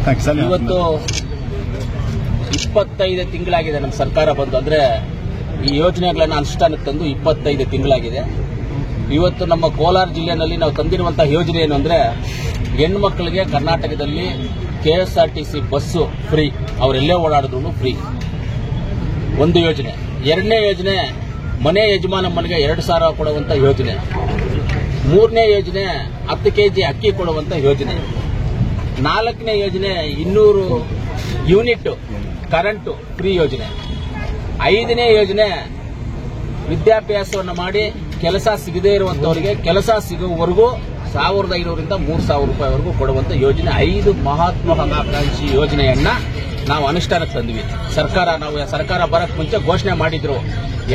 ಇವತ್ತು 25 ತಿಂಗಳಾಗಿದೆ ನಮ್ಮ ಸರ್ಕಾರ ಬಂದು. ಅಂದ್ರೆ ಈ ಯೋಜನೆಗಳನ್ನು ಅನುಷ್ಠಾನಕ್ಕೆ ತಂದು 25 ತಿಂಗಳಾಗಿದೆ. ಇವತ್ತು ನಮ್ಮ ಕೋಲಾರ ಜಿಲ್ಲೆಯಲ್ಲಿ ನಾವು ತಂದಿರುವಂತಹ ಯೋಜನೆ ಏನು ಅಂದ್ರೆ, ಹೆಣ್ಣು ಮಕ್ಕಳಿಗೆ ಕರ್ನಾಟಕದಲ್ಲಿ KSRTC ಬಸ್ಸು ಫ್ರೀ, ಅವರೆಲ್ಲೇ ಓಡಾಡಿದ್ರು ಫ್ರೀ. ಒಂದು ಯೋಜನೆ. ಎರಡನೇ ಯೋಜನೆ, ಮನೆ ಯಜಮಾನಮ್ಮನಿಗೆ 2,000 ಕೊಡುವಂತ ಯೋಜನೆ. ಮೂರನೇ ಯೋಜನೆ 10 kg ಅಕ್ಕಿ ಕೊಡುವಂತ ಯೋಜನೆ. ನಾಲ್ಕನೇ ಯೋಜನೆ 200 ಯೂನಿಟ್ ಕರೆಂಟ್ ಫ್ರೀ ಯೋಜನೆ. 5ನೇ ಯೋಜನೆ ವಿದ್ಯಾಭ್ಯಾಸವನ್ನು ಮಾಡಿ ಕೆಲಸ ಸಿಗದೇ ಇರುವಂತವರಿಗೆ ಕೆಲಸ ಸಿಗುವವರೆಗೂ 1,500ರಿಂದ 3,000 ರೂಪಾಯಿವರೆಗೂ ಕೊಡುವಂತ ಯೋಜನೆ. 5 ಮಹತ್ವಾಕಾಂಕ್ಷಿ ಯೋಜನೆಯನ್ನ ನಾವು ಅನುಷ್ಠಾನಕ್ಕೆ ತಂದ್ವಿ. ಸರ್ಕಾರ ಬರಕ್ ಮುಂಚೆ ಘೋಷಣೆ ಮಾಡಿದ್ರು.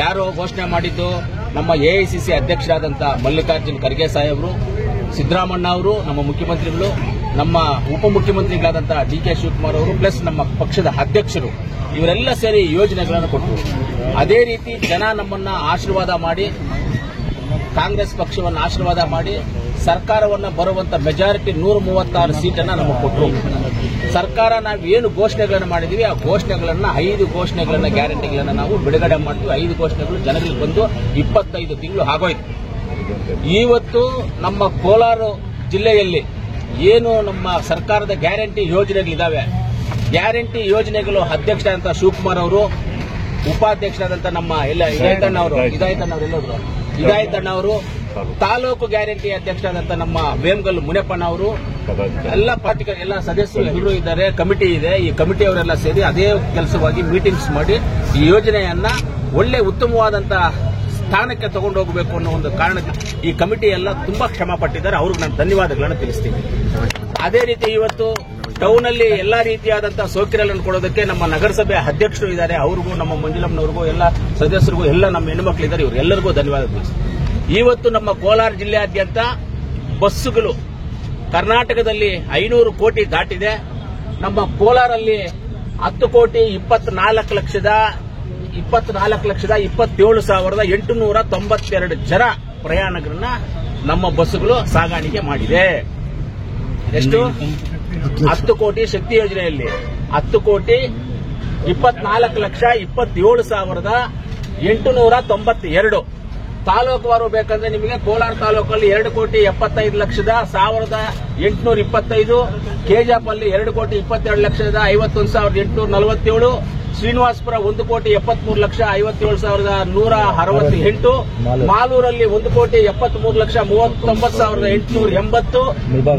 ಯಾರು ಘೋಷಣೆ ಮಾಡಿದ್ದು? ನಮ್ಮ AICC ಅಧ್ಯಕ್ಷರಾದಂತಹ ಮಲ್ಲಿಕಾರ್ಜುನ್ ಖರ್ಗೆ ಸಾಹೇಬರು, ಸಿದ್ದರಾಮಣ್ಣ ಅವರು, ನಮ್ಮ ಮುಖ್ಯಮಂತ್ರಿಗಳು, ನಮ್ಮ ಉಪಮುಖ್ಯಮಂತ್ರಿಗಳಾದಂತಹ DK ಶಿವಕುಮಾರ್ ಅವರು, ಪ್ಲಸ್ ನಮ್ಮ ಪಕ್ಷದ ಅಧ್ಯಕ್ಷರು, ಇವರೆಲ್ಲ ಸೇರಿ ಯೋಜನೆಗಳನ್ನು ಕೊಟ್ಟರು. ಅದೇ ರೀತಿ ಜನ ನಮ್ಮನ್ನ ಆಶೀರ್ವಾದ ಮಾಡಿ, ಕಾಂಗ್ರೆಸ್ ಪಕ್ಷವನ್ನು ಆಶೀರ್ವಾದ ಮಾಡಿ ಸರ್ಕಾರವನ್ನು ಬರುವಂತ ಮೆಜಾರಿಟಿ 136 ಸೀಟನ್ನು ನಮಗೆ ಕೊಟ್ಟರು. ಸರ್ಕಾರ ನಾವೇನು ಘೋಷಣೆಗಳನ್ನು ಮಾಡಿದೀವಿ ಆ ಘೋಷಣೆಗಳನ್ನ 5 ಘೋಷಣೆಗಳನ್ನ ಗ್ಯಾರಂಟಿಗಳನ್ನ ನಾವು ಬಿಡುಗಡೆ ಮಾಡ್ತೀವಿ. 5 ಘೋಷಣೆಗಳು ಜನರಿಗೆ ಬಂದು 25 ತಿಂಗಳು ಆಗೋಯ್ತು. ಇವತ್ತು ನಮ್ಮ ಕೋಲಾರ ಜಿಲ್ಲೆಯಲ್ಲಿ ಏನು ನಮ್ಮ ಸರ್ಕಾರದ ಗ್ಯಾರಂಟಿ ಯೋಜನೆಗಳಿದ್ದಾವೆ, ಗ್ಯಾರಂಟಿ ಯೋಜನೆಗಳು ಅಧ್ಯಕ್ಷರಾದಂತಹ ಶಿವಕುಮಾರ್ ಅವರು, ಉಪಾಧ್ಯಕ್ಷರಾದಂಥ ನಮ್ಮ ಹಿದಾಯತಣ್ಣ ಅವರು, ತಾಲೂಕು ಗ್ಯಾರಂಟಿ ಅಧ್ಯಕ್ಷರಾದಂಥ ನಮ್ಮ ವೇಮಗಲ್ ಮುನಿಯಪ್ಪಣ್ಣ ಅವರು, ಎಲ್ಲ ಪಾರ್ಟಿಗಳ ಎಲ್ಲ ಸದಸ್ಯರು ಎಲ್ಲರೂ ಇದ್ದಾರೆ. ಕಮಿಟಿ ಇದೆ. ಈ ಕಮಿಟಿಯವರೆಲ್ಲ ಸೇರಿ ಅದೇ ಕೆಲಸವಾಗಿ ಮೀಟಿಂಗ್ಸ್ ಮಾಡಿ ಈ ಯೋಜನೆಯನ್ನ ಒಳ್ಳೆ ಉತ್ತಮವಾದಂತಹ ಸ್ಥಾನಕ್ಕೆ ತಗೊಂಡು ಹೋಗಬೇಕು ಅನ್ನೋ ಒಂದು ಕಾರಣಕ್ಕೆ ಈ ಕಮಿಟಿ ಎಲ್ಲ ತುಂಬಾ ಶ್ರಮ ಪಟ್ಟಿದ್ದಾರೆ. ಅವ್ರಿಗೆ ನಾನು ಧನ್ಯವಾದಗಳನ್ನು ತಿಳಿಸ್ತೀನಿ. ಅದೇ ರೀತಿ ಇವತ್ತು ಟೌನ್ ಅಲ್ಲಿ ಎಲ್ಲಾ ರೀತಿಯಾದಂತಹ ಸೌಕರ್ಯಗಳನ್ನು ಕೊಡೋದಕ್ಕೆ ನಮ್ಮ ನಗರಸಭೆ ಅಧ್ಯಕ್ಷರು ಇದ್ದಾರೆ. ಅವ್ರಿಗೂ, ನಮ್ಮ ಮಂಜುಳಮ್ಮನವ್ರಿಗೂ, ಎಲ್ಲ ಸದಸ್ಯರಿಗೂ, ಎಲ್ಲ ನಮ್ಮ ಹೆಣ್ಣುಮಕ್ಳು ಇದ್ದಾರೆ, ಇವರೆಲ್ಲರಿಗೂ ಧನ್ಯವಾದ ತಿಳಿಸ್ತೀನಿ. ಇವತ್ತು ನಮ್ಮ ಕೋಲಾರ ಜಿಲ್ಲೆಯಾದ್ಯಂತ ಬಸ್ಸುಗಳು ಕರ್ನಾಟಕದಲ್ಲಿ 500 ಕೋಟಿ ದಾಟಿದೆ. ನಮ್ಮ ಕೋಲಾರಲ್ಲಿ 10,24,27,892 ಜನ ಪ್ರಯಾಣಿಕರನ್ನ ನಮ್ಮ ಬಸ್ಸುಗಳು ಸಾಗಾಣಿಕೆ ಮಾಡಿದೆ. ಎಷ್ಟು? 10 ಕೋಟಿ ಶಕ್ತಿ ಯೋಜನೆಯಲ್ಲಿ 10,24,27,892. ತಾಲೂಕುವಾರು ಬೇಕಂದ್ರೆ ನಿಮಗೆ ಕೋಲಾರ ತಾಲೂಕಲ್ಲಿ 2,75,1,825, ಕೆಜಾಪಲ್ಲಿ 2,27,51,847, ಶ್ರೀನಿವಾಸಪುರ 1,73,57,168, ಮಾಲೂರಲ್ಲಿ 1,73,39,880,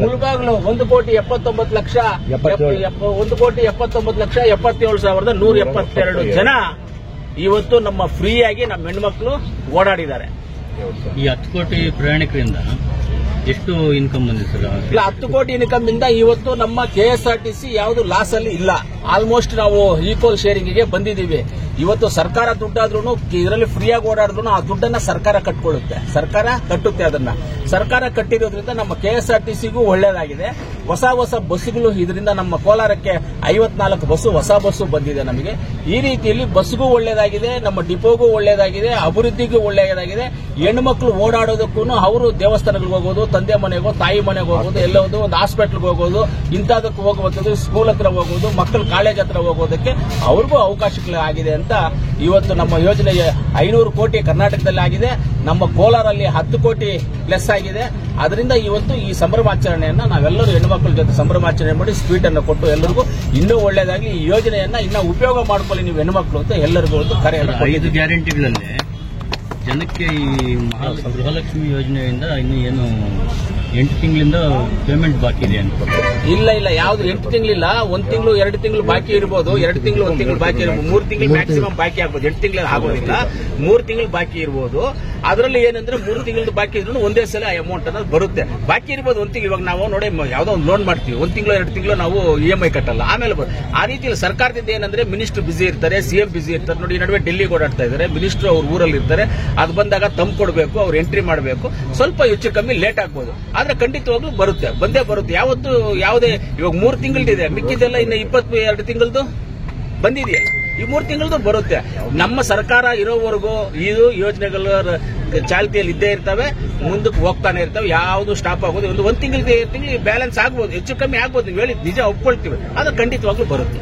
ಮುಳಬಾಗಿಲು 1,79,77,172 ಜನ ಇವತ್ತು ನಮ್ಮ ಫ್ರೀಯಾಗಿ ನಮ್ಮ ಹೆಣ್ಮಕ್ಳು ಓಡಾಡಿದ್ದಾರೆ. ಈ 10 ಕೋಟಿ ಪ್ರಯಾಣಿಕರಿಂದ ಎಷ್ಟು ಇನ್ಕಮ್ ಬಂದಿದೆ ಸರ್? ಇಲ್ಲ, 10 ಕೋಟಿ ಇನ್ಕಮ್ ಇಂದ ಇವತ್ತು ನಮ್ಮ KSRTC ಯಾವುದು ಲಾಸ್ ಅಲ್ಲಿ ಇಲ್ಲ. ಆಲ್ಮೋಸ್ಟ್ ನಾವು ಈಕ್ವಲ್ ಶೇರಿಂಗ್ಗೆ ಬಂದಿದ್ದೀವಿ. ಇವತ್ತು ಸರ್ಕಾರ ದುಡ್ಡಾದ್ರೂ ಇದರಲ್ಲಿ ಫ್ರೀಯಾಗಿ ಓಡಾಡಿದ್ರು ಆ ದುಡ್ಡನ್ನ ಸರ್ಕಾರ ಕಟ್ಟುತ್ತೆ. ಅದನ್ನ ಸರ್ಕಾರ ಕಟ್ಟಿರೋದ್ರಿಂದ ನಮ್ಮ KSRTCಗೂ ಒಳ್ಳೇದಾಗಿದೆ. ಹೊಸ ಬಸ್ಸುಗಳು ಇದರಿಂದ ನಮ್ಮ ಕೋಲಾರಕ್ಕೆ 54 ಬಸ್ಸು ಹೊಸ ಬಸ್ಸು ಬಂದಿದೆ ನಮಗೆ. ಈ ರೀತಿಯಲ್ಲಿ ಬಸ್ಗೂ ಒಳ್ಳೇದಾಗಿದೆ, ನಮ್ಮ ಡಿಪೋಗೂ ಒಳ್ಳೇದಾಗಿದೆ, ಅಭಿವೃದ್ಧಿಗೂ ಒಳ್ಳೇದಾಗಿದೆ. ಹೆಣ್ಣುಮಕ್ಳು ಓಡಾಡೋದಕ್ಕೂ ಅವರು ದೇವಸ್ಥಾನಗಳಿಗೆ ಹೋಗೋದು, ತಂದೆ ಮನೆಗೋ ತಾಯಿ ಮನೆಗೆ ಹೋಗೋದು, ಎಲ್ಲೋದು ಒಂದು ಹಾಸ್ಪಿಟಲ್ಗೆ ಹೋಗೋದು, ಇಂಥದಕ್ಕೆ ಹೋಗುವಂಥದ್ದು, ಸ್ಕೂಲ್ ಹತ್ರ ಹೋಗೋದು, ಮಕ್ಕಳು ಕಾಲೇಜ್ ಹತ್ರ ಹೋಗೋದಕ್ಕೆ ಅವ್ರಿಗೂ ಅವಕಾಶಗಳಾಗಿದೆ ಅಂತ ಇವತ್ತು ನಮ್ಮ ಯೋಜನೆ 500 ಕೋಟಿ ಕರ್ನಾಟಕದಲ್ಲಿ ಆಗಿದೆ. ನಮ್ಮ ಕೋಲಾರಲ್ಲಿ 10 ಕೋಟಿ ಪ್ಲಸ್ ಆಗಿದೆ. ಅದರಿಂದ ಇವತ್ತು ಈ ಸಂಭ್ರಮಾಚರಣೆಯನ್ನ ನಾವೆಲ್ಲರೂ ಹೆಣ್ಣುಮಕ್ಕಳ ಜೊತೆ ಸಂಭ್ರಮಾಚರಣೆ ಮಾಡಿ ಸ್ವೀಟ್ ಅನ್ನು ಕೊಟ್ಟು ಎಲ್ಲರಿಗೂ ಇನ್ನೂ ಒಳ್ಳೇದಾಗಿ ಈ ಯೋಜನೆಯನ್ನ ಇನ್ನ ಉಪಯೋಗ ಮಾಡ್ಕೊಳ್ಳಿ ನೀವು ಹೆಣ್ಣುಮಕ್ಕಳು ಅಂತ ಎಲ್ಲರಿಗೂ ಕರೆ. 5 ಗ್ಯಾರಂಟಿಗಳಲ್ಲಿ ಜನಕ್ಕೆ ಈ ಗೃಹಲಕ್ಷ್ಮಿ ಯೋಜನೆಯಿಂದ ಇನ್ನು ಏನು 8 ತಿಂಗಳಿಂದ ಪೇಮೆಂಟ್ ಬಾಕಿ ಇದೆ ಅಂತ? ಇಲ್ಲ, ಯಾವ್ದು 8 ತಿಂಗಳಿಲ್ಲ. 1 ತಿಂಗಳು 2 ತಿಂಗಳು ಬಾಕಿ ಇರಬಹುದು, 2 ತಿಂಗಳು 1 ತಿಂಗಳು ಬಾಕಿ ಇರಬಹುದು, 3 ತಿಂಗಳು ಮ್ಯಾಕ್ಸಿಮಮ್ ಬಾಕಿ ಆಗ್ಬೋದು. 8 ತಿಂಗಳಲ್ಲಿ ಆಗೋದಿಲ್ಲ, 3 ತಿಂಗಳು ಬಾಕಿ ಇರಬಹುದು. ಅದರಲ್ಲಿ ಏನಂದ್ರೆ 3 ತಿಂಗಳು ಬಾಕಿ ಇದ್ರು ಒಂದೇ ಸಲ ಅಮೌಂಟ್ ಅನ್ನೋದು ಬರುತ್ತೆ. ಬಾಕಿ ಇರಬಹುದು 1 ತಿಂಗಳು. ಇವಾಗ ನಾವು ನೋಡಿ ಯಾವ್ದೋ ಒಂದು ಲೋನ್ ಮಾಡ್ತೀವಿ, 1 ತಿಂಗಳು 2 ತಿಂಗಳು ನಾವು EMI ಕಟ್ಟಲ್ಲ, ಆಮೇಲೆ ಆ ರೀತಿಯಲ್ಲಿ ಸರ್ಕಾರದಿಂದ ಏನಂದ್ರೆ ಮಿನಿಸ್ಟರ್ ಬಿಸಿ ಇರ್ತಾರೆ, CM ಬಿಸಿ ಇರ್ತಾರೆ. ನೋಡಿ, ಈ ನಡುವೆ ಡೆಲ್ಲಿಗೆ ಓಡಾಡ್ತಾ ಇದ್ದಾರೆ ಮಿನಿಸ್ಟರ್, ಅವ್ರ ಊರಲ್ಲಿ ಇರ್ತಾರೆ. ಅದು ಬಂದಾಗ ತಂದು ಕೊಡಬೇಕು, ಅವ್ರು ಎಂಟ್ರಿ ಮಾಡಬೇಕು, ಸ್ವಲ್ಪ ಹೆಚ್ಚು ಕಮ್ಮಿ ಲೇಟ್ ಆಗ್ಬೋದು, ಆದ್ರೆ ಖಂಡಿತವಾಗ್ಲೂ ಬಂದೇ ಬರುತ್ತೆ. ಯಾವುದೇ ಇವಾಗ 3 ತಿಂಗಳದಿದೆ, ಮಿಕ್ಕಿದೆಲ್ಲ ಇನ್ನು 22 ತಿಂಗಳದು ಬಂದಿದೆಯಲ್ಲ, ಈ 3 ತಿಂಗಳದು ಬರುತ್ತೆ. ನಮ್ಮ ಸರ್ಕಾರ ಇರೋವರೆಗೂ ಇದು ಯೋಜನೆಗಳ ಚಾಲ್ತಿಯಲ್ಲಿ ಇದ್ದೇ ಇರ್ತವೆ, ಮುಂದಕ್ಕೆ ಹೋಗ್ತಾನೆ ಇರ್ತವೆ, ಯಾವುದು ಸ್ಟಾಪ್ ಆಗೋದು. ಒಂದು ತಿಂಗಳಿಗೆ ಬ್ಯಾಲೆನ್ಸ್ ಆಗ್ಬೋದು, ಹೆಚ್ಚು ಕಮ್ಮಿ ಆಗ್ಬೋದು. ನೀವು ಹೇಳಿದ್ ನಿಜ, ಒಪ್ಕೊಳ್ತೀವಿ, ಅದು ಖಂಡಿತವಾಗ್ಲೂ ಬರುತ್ತೆ.